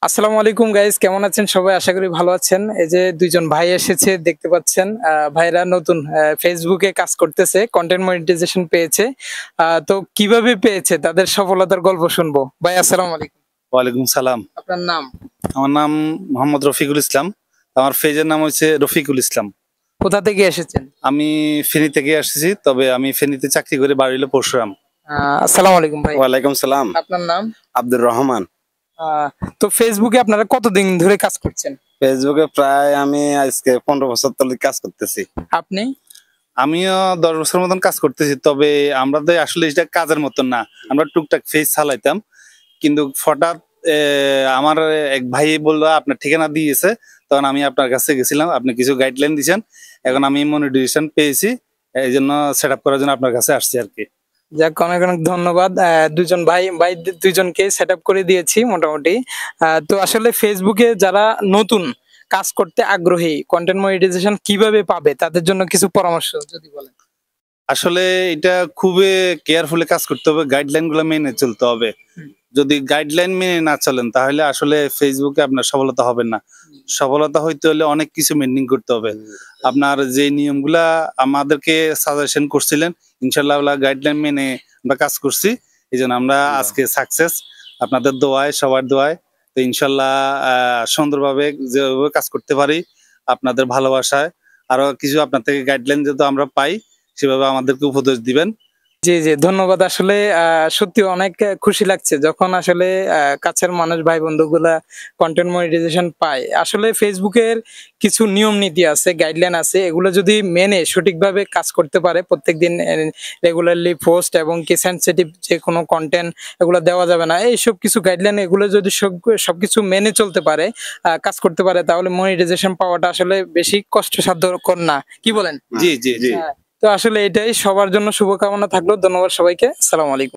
আসসালামু আলাইকুম গাইস, কেমন আছেন সবাই? আশা করি ভালো আছেন। এই যে দুইজন ভাই এসেছে দেখতে পাচ্ছেন। ভাইরা নতুন ফেসবুকে কাজ করতেছে, কন্টেন্ট মনিটাইজেশন পেয়েছে। তো কিভাবে পেয়েছে তাদের সফলতার গল্প শুনবো। ভাই আসসালামু আলাইকুম। ওয়ালাইকুম সালাম। আপনার নাম? আমার নাম মোহাম্মদ রফিকুল ইসলাম। আমার পেজের নাম হচ্ছে রফিকুল ইসলাম। কোথা থেকে এসেছেন? আমি ফেনী থেকে আসছি, তবে আমি ফেনীতে চাকরি করে বাড়ি হলো পরশুরাম। আসসালামু আলাইকুম ভাই। ওয়ালাইকুম সালাম। আপনার নাম? আব্দুর রহমান। তো ফেসবুকে আপনারা কতদিন ধরে কাজ করছেন? ফেসবুকে প্রায় আমি আজকে 15 বছর ধরে কাজ করতেছি। আপনি? আমিও 10 বছর মতন কাজ করতেছি, তবে আমরা তো আসলে এটা কাজের মতন না, আমরা টুকটাক ফেজ চালাইতাম। কিন্তু হঠাৎ আমার এক ভাই বললো আপনার ঠিকানা দিয়েছে, তখন আমি আপনার কাছে গেছিলাম, আপনি কিছু গাইডলাইন দিয়েছেন, এখন আমি মনিটাইজেশন পেয়েছি, এই জন্য সেট আপ করার জন্য আপনার কাছে আসছি আর কি। যাক, অনেক অনেক ধন্যবাদ। দুজন ভাই দুইজনকে সেট আপ করে দিয়েছি মোটামুটি। তো আসলে ফেসবুকে যারা নতুন কাজ করতে আগ্রহী, কন্টেন্ট মনিটাইজেশন কিভাবে পাবে তাদের জন্য কিছু পরামর্শ যদি বলেন। আসলে এটা খুবই কেয়ারফুলি কাজ করতে হবে, গাইডলাইন গুলো মেনে চলতে হবে। যদি গাইডলাইন মেনে না চলেন তাহলে আসলে ফেসবুকে আপনার সফলতা হবে না। সফলতা হইতে হলে অনেক কিছু মেনটেন করতে হবে। আপনার যে নিয়মগুলা আমাদেরকে সাজেশন করছিলেন, ইনশাল্লাহ গাইডলাইন মেনে আমরা কাজ করছি, এই জন্য আমরা আজকে সাকসেস। আপনাদের দোয়ায়, সবার দোয়ায়। তো ইনশাল্লাহ সুন্দরভাবে যেভাবে কাজ করতে পারি আপনাদের ভালোবাসায়, আরো কিছু আপনার থেকে গাইডলাইন যেহেতু আমরা পাই সেভাবে আমাদেরকে উপদেশ দিবেন। জি জি, ধন্যবাদ। আসলে সত্যি অনেক খুশি লাগছে যখন আসলে কাছের মানুষ, ভাই বন্ধুগুলা কন্টেন্ট মনিটাইজেশন পায়। আসলে ফেসবুকের কিছু নিয়ম নীতি আছে, গাইডলাইন আছে, এগুলো যদি মেনে সঠিকভাবে কাজ করতে পারে, প্রত্যেকদিন রেগুলারলি পোস্ট এবং কি সেনসিটিভ যে কোনো কন্টেন্ট এগুলো দেওয়া যাবে না, এইসব কিছু গাইডলাইন এগুলো যদি সবকিছু মেনে চলতে পারে, কাজ করতে পারে, তাহলে মনিটাইজেশন পাওয়াটা আসলে বেশি কষ্টসাধ্যকর না। কি বলেন? জি জি জি। তো আসলে এটাই, সবার জন্য শুভকামনা থাকলো। ধন্যবাদ সবাইকে। আসসালামু আলাইকুম।